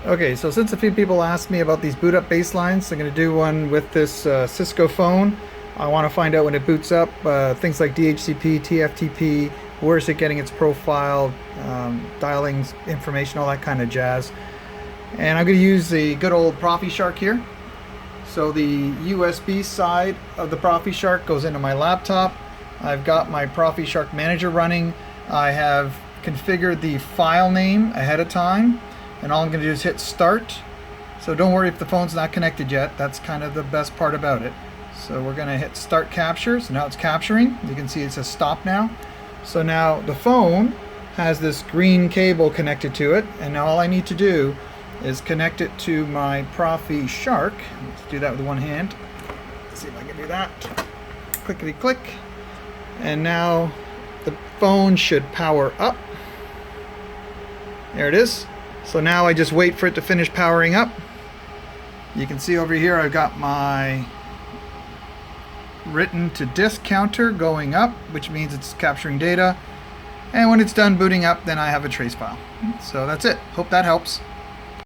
Okay, so since a few people asked me about these boot up baselines, I'm going to do one with this Cisco phone. I want to find out when it boots up, things like DHCP, TFTP, where is it getting its profile, dialing information, all that kind of jazz. And I'm going to use the good old profishark here. So the USB side of the profishark goes into my laptop. I've got my profishark manager running. I have configured the file name ahead of time. And all I'm going to do is hit start. So don't worry if the phone's not connected yet. That's kind of the best part about it. So we're going to hit start capture. So now it's capturing. You can see it says stop now. So now the phone has this green cable connected to it. And now all I need to do is connect it to my profishark. Let's do that with one hand. Let's see if I can do that. Clickety click. And now the phone should power up. There it is. So now I just wait for it to finish powering up. You can see over here I've got my written to disk counter going up, which means it's capturing data. And when it's done booting up, then I have a trace file. So that's it. Hope that helps.